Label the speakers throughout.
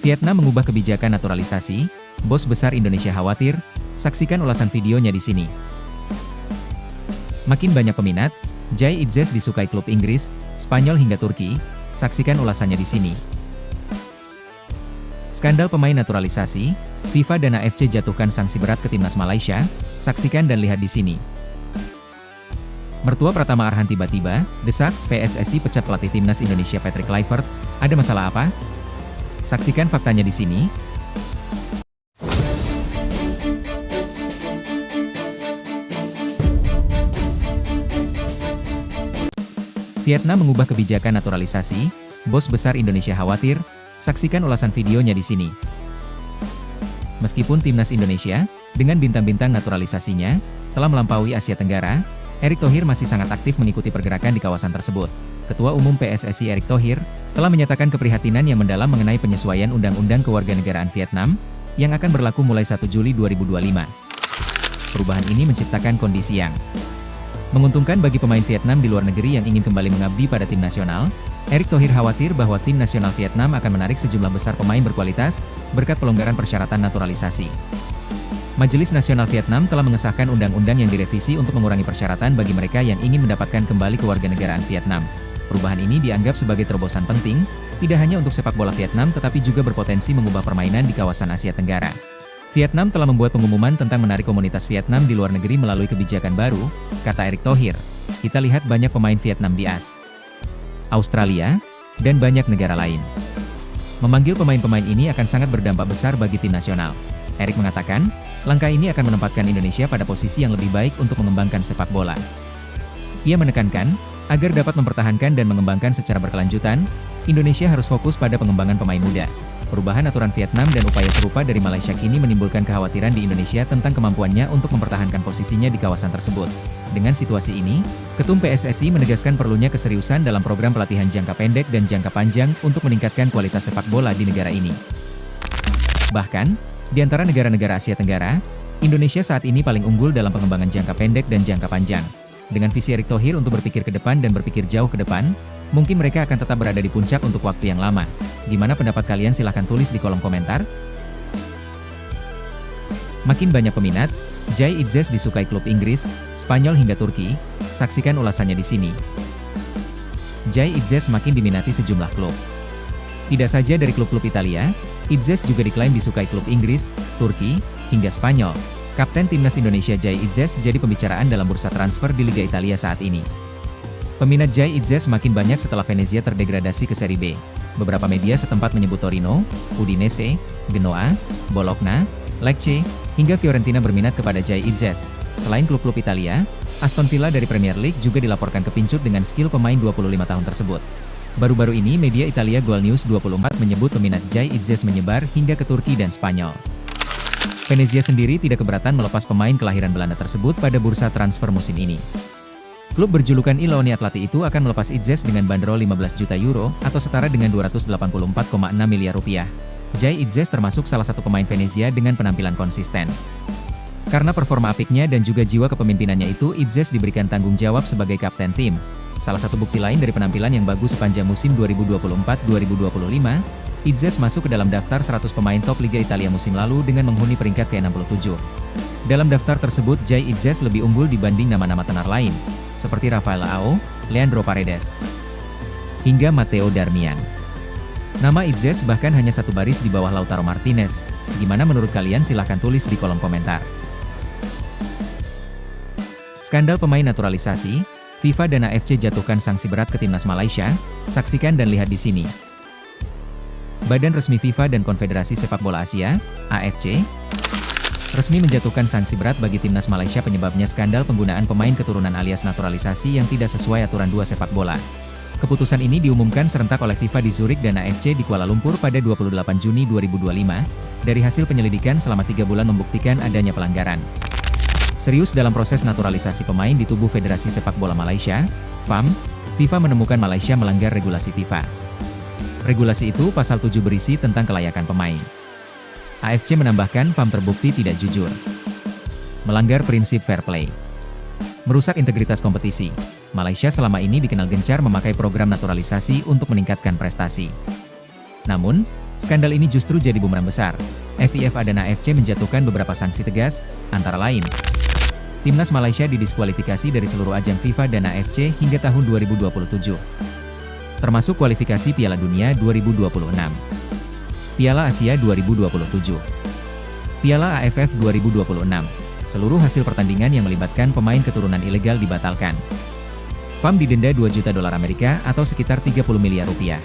Speaker 1: Vietnam mengubah kebijakan naturalisasi, bos besar Indonesia khawatir, saksikan ulasan videonya di sini. Makin banyak peminat, Jai Itzes disukai klub Inggris, Spanyol hingga Turki, saksikan ulasannya di sini. Skandal pemain naturalisasi, FIFA dan AFC jatuhkan sanksi berat ke timnas Malaysia, saksikan dan lihat di sini. Mertua Pratama Arhan tiba-tiba, desak, PSSI pecat pelatih timnas Indonesia Patrick Kluivert, ada masalah apa? Saksikan faktanya di sini. Vietnam mengubah kebijakan naturalisasi, bos besar Indonesia khawatir, saksikan ulasan videonya di sini. Meskipun timnas Indonesia, dengan bintang-bintang naturalisasinya, telah melampaui Asia Tenggara, Erick Thohir masih sangat aktif mengikuti pergerakan di kawasan tersebut. Ketua Umum PSSI Erick Thohir, telah menyatakan keprihatinan yang mendalam mengenai penyesuaian Undang-Undang Kewarganegaraan Vietnam, yang akan berlaku mulai 1 Juli 2025. Perubahan ini menciptakan kondisi yang menguntungkan bagi pemain Vietnam di luar negeri yang ingin kembali mengabdi pada tim nasional. Erick Thohir khawatir bahwa tim nasional Vietnam akan menarik sejumlah besar pemain berkualitas, berkat pelonggaran persyaratan naturalisasi. Majelis Nasional Vietnam telah mengesahkan undang-undang yang direvisi untuk mengurangi persyaratan bagi mereka yang ingin mendapatkan kembali kewarganegaraan Vietnam. Perubahan ini dianggap sebagai terobosan penting, tidak hanya untuk sepak bola Vietnam tetapi juga berpotensi mengubah permainan di kawasan Asia Tenggara. Vietnam telah membuat pengumuman tentang menarik komunitas Vietnam di luar negeri melalui kebijakan baru, kata Erick Thohir. Kita lihat banyak pemain Vietnam di AS, Australia, dan banyak negara lain. Memanggil pemain-pemain ini akan sangat berdampak besar bagi tim nasional. Erick mengatakan, langkah ini akan menempatkan Indonesia pada posisi yang lebih baik untuk mengembangkan sepak bola. Ia menekankan, agar dapat mempertahankan dan mengembangkan secara berkelanjutan, Indonesia harus fokus pada pengembangan pemain muda. Perubahan aturan Vietnam dan upaya serupa dari Malaysia kini menimbulkan kekhawatiran di Indonesia tentang kemampuannya untuk mempertahankan posisinya di kawasan tersebut. Dengan situasi ini, Ketum PSSI menegaskan perlunya keseriusan dalam program pelatihan jangka pendek dan jangka panjang untuk meningkatkan kualitas sepak bola di negara ini. Bahkan, di antara negara-negara Asia Tenggara, Indonesia saat ini paling unggul dalam pengembangan jangka pendek dan jangka panjang. Dengan visi Erick Thohir untuk berpikir ke depan dan berpikir jauh ke depan, mungkin mereka akan tetap berada di puncak untuk waktu yang lama. Gimana pendapat kalian? Silahkan tulis di kolom komentar. Makin banyak peminat, Jai Itzes disukai klub Inggris, Spanyol hingga Turki, saksikan ulasannya di sini. Jai Itzes makin diminati sejumlah klub. Tidak saja dari klub-klub Italia, Itzes juga diklaim disukai klub Inggris, Turki, hingga Spanyol. Kapten timnas Indonesia Jai Itzes jadi pembicaraan dalam bursa transfer di Liga Italia saat ini. Peminat Jai Itzes makin banyak setelah Venezia terdegradasi ke Serie B. Beberapa media setempat menyebut Torino, Udinese, Genoa, Bologna, Lecce, hingga Fiorentina berminat kepada Jai Itzes. Selain klub-klub Italia, Aston Villa dari Premier League juga dilaporkan kepincut dengan skill pemain 25 tahun tersebut. Baru-baru ini media Italia Goal News 24 menyebut peminat Jai Itzes menyebar hingga ke Turki dan Spanyol. Venezia sendiri tidak keberatan melepas pemain kelahiran Belanda tersebut pada bursa transfer musim ini. Klub berjulukan I Leoni Atleti itu akan melepas Itzes dengan bandrol 15 juta euro atau setara dengan 284,6 miliar rupiah. Jai Itzes termasuk salah satu pemain Venezia dengan penampilan konsisten. Karena performa apiknya dan juga jiwa kepemimpinannya itu, Itzes diberikan tanggung jawab sebagai kapten tim. Salah satu bukti lain dari penampilan yang bagus sepanjang musim 2024-2025, Itzes masuk ke dalam daftar 100 pemain top Liga Italia musim lalu dengan menghuni peringkat ke-67. Dalam daftar tersebut, Jai Itzes lebih unggul dibanding nama-nama tenar lain, seperti Rafael Leao, Leandro Paredes, hingga Matteo Darmian. Nama Itzes bahkan hanya satu baris di bawah Lautaro Martinez. Gimana menurut kalian? Silahkan tulis di kolom komentar. Skandal pemain naturalisasi, FIFA dan AFC jatuhkan sanksi berat ke timnas Malaysia, saksikan dan lihat di sini. Badan resmi FIFA dan Konfederasi Sepak Bola Asia, AFC, resmi menjatuhkan sanksi berat bagi timnas Malaysia penyebabnya skandal penggunaan pemain keturunan alias naturalisasi yang tidak sesuai aturan dua sepak bola. Keputusan ini diumumkan serentak oleh FIFA di Zurich dan AFC di Kuala Lumpur pada 28 Juni 2025, dari hasil penyelidikan selama 3 bulan membuktikan adanya pelanggaran serius dalam proses naturalisasi pemain di tubuh Federasi Sepak Bola Malaysia, FAM. FIFA menemukan Malaysia melanggar regulasi FIFA. Regulasi itu pasal 7 berisi tentang kelayakan pemain. AFC menambahkan FAM terbukti tidak jujur, melanggar prinsip fair play, merusak integritas kompetisi. Malaysia selama ini dikenal gencar memakai program naturalisasi untuk meningkatkan prestasi. Namun, Skandal ini justru jadi bumerang besar. FIFA dan AFC menjatuhkan beberapa sanksi tegas, antara lain Timnas Malaysia didiskualifikasi dari seluruh ajang FIFA dan AFC hingga tahun 2027. Termasuk kualifikasi Piala Dunia 2026, Piala Asia 2027, Piala AFF 2026. Seluruh hasil pertandingan yang melibatkan pemain keturunan ilegal dibatalkan. FAM didenda 2 juta dolar Amerika atau sekitar 30 miliar rupiah.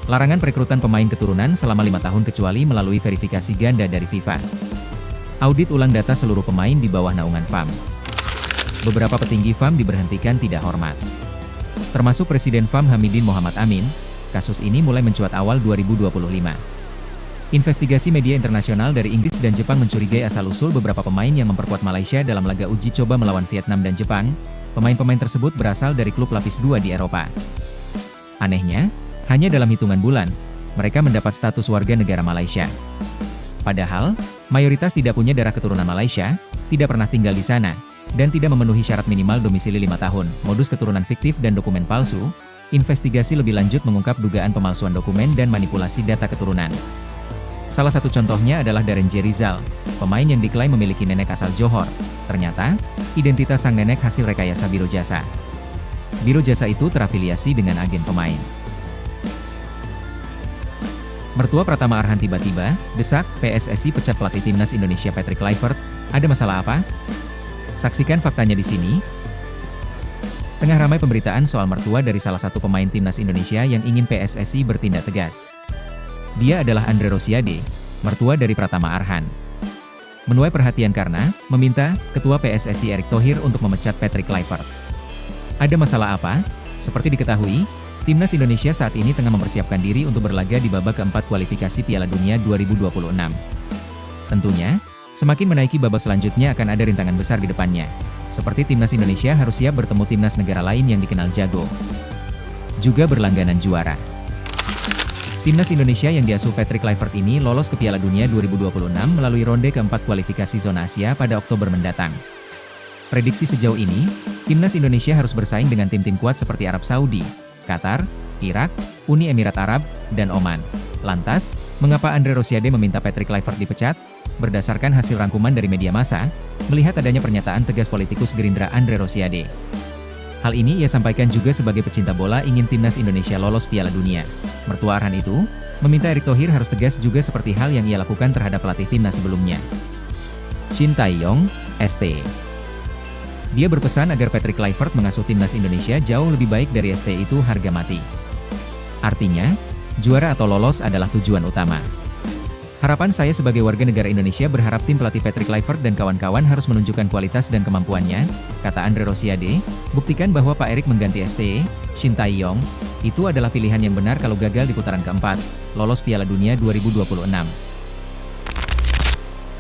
Speaker 1: Larangan perekrutan pemain keturunan selama 5 tahun kecuali melalui verifikasi ganda dari FIFA. Audit ulang data seluruh pemain di bawah naungan FAM. Beberapa petinggi FAM diberhentikan tidak hormat, termasuk Presiden FAM Hamidin Mohamad Amin. Kasus ini mulai mencuat awal 2025. Investigasi media internasional dari Inggris dan Jepang mencurigai asal-usul beberapa pemain yang memperkuat Malaysia dalam laga uji coba melawan Vietnam dan Jepang. Pemain-pemain tersebut berasal dari klub lapis 2 di Eropa. Anehnya, hanya dalam hitungan bulan, mereka mendapat status warga negara Malaysia. Padahal, mayoritas tidak punya darah keturunan Malaysia, tidak pernah tinggal di sana, dan tidak memenuhi syarat minimal domisili 5 tahun, modus keturunan fiktif dan dokumen palsu. Investigasi lebih lanjut mengungkap dugaan pemalsuan dokumen dan manipulasi data keturunan. Salah satu contohnya adalah Darren J. Rizal, pemain yang diklaim memiliki nenek asal Johor. Ternyata, identitas sang nenek hasil rekayasa biro jasa. Biro jasa itu terafiliasi dengan agen pemain. Mertua Pratama Arhan tiba-tiba, desak, PSSI pecat pelatih Timnas Indonesia Patrick Kluivert. Ada masalah apa? Saksikan faktanya di sini. Tengah ramai pemberitaan soal mertua dari salah satu pemain Timnas Indonesia yang ingin PSSI bertindak tegas. Dia adalah Andre Rosiade, mertua dari Pratama Arhan. Menuai perhatian karena meminta Ketua PSSI Erick Thohir untuk memecat Patrick Kluivert. Ada masalah apa? Seperti diketahui, Timnas Indonesia saat ini tengah mempersiapkan diri untuk berlaga di babak keempat kualifikasi Piala Dunia 2026. Tentunya, semakin menaiki babak selanjutnya akan ada rintangan besar di depannya. Seperti Timnas Indonesia harus siap bertemu timnas negara lain yang dikenal jago, juga berlangganan juara. Timnas Indonesia yang diasuh Patrick Kluivert ini lolos ke Piala Dunia 2026 melalui ronde keempat kualifikasi zona Asia pada Oktober mendatang. Prediksi sejauh ini, Timnas Indonesia harus bersaing dengan tim-tim kuat seperti Arab Saudi, Qatar, Irak, Uni Emirat Arab, dan Oman. Lantas, mengapa Andre Rosiade meminta Patrick Kluivert dipecat? Berdasarkan hasil rangkuman dari media massa, melihat adanya pernyataan tegas politikus Gerindra Andre Rosiade. Hal ini ia sampaikan juga sebagai pecinta bola ingin Timnas Indonesia lolos Piala Dunia. Mertua Arhan itu, meminta Erick Thohir harus tegas juga seperti hal yang ia lakukan terhadap pelatih timnas sebelumnya, Shin Tae-yong, ST. Dia berpesan agar Patrick Kluivert mengasuh Timnas Indonesia jauh lebih baik dari ST itu harga mati. Artinya, juara atau lolos adalah tujuan utama. Harapan saya sebagai warga negara Indonesia berharap tim pelatih Patrick Kluivert dan kawan-kawan harus menunjukkan kualitas dan kemampuannya, kata Andre Rosiade. Buktikan bahwa Pak Erick mengganti ST, Shin Tae-yong, itu adalah pilihan yang benar kalau gagal di putaran keempat, lolos Piala Dunia 2026.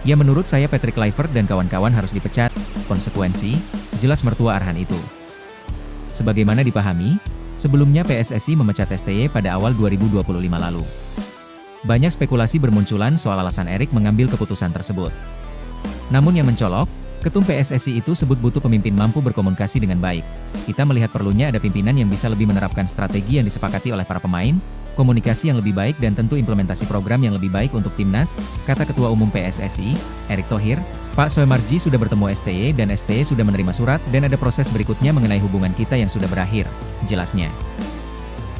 Speaker 1: Ya menurut saya Patrick Kluivert dan kawan-kawan harus dipecat, konsekuensi, jelas mertua Arhan itu. Sebagaimana dipahami, sebelumnya PSSI memecat STY pada awal 2025 lalu. Banyak spekulasi bermunculan soal alasan Erick mengambil keputusan tersebut. Namun yang mencolok, Ketum PSSI itu sebut butuh pemimpin mampu berkomunikasi dengan baik. Kita melihat perlunya ada pimpinan yang bisa lebih menerapkan strategi yang disepakati oleh para pemain, komunikasi yang lebih baik dan tentu implementasi program yang lebih baik untuk timnas, kata Ketua Umum PSSI, Erick Thohir. Pak Soemarji sudah bertemu STY dan STY sudah menerima surat dan ada proses berikutnya mengenai hubungan kita yang sudah berakhir, jelasnya.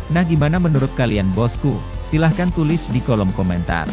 Speaker 1: Nah gimana menurut kalian bosku? Silahkan tulis di kolom komentar.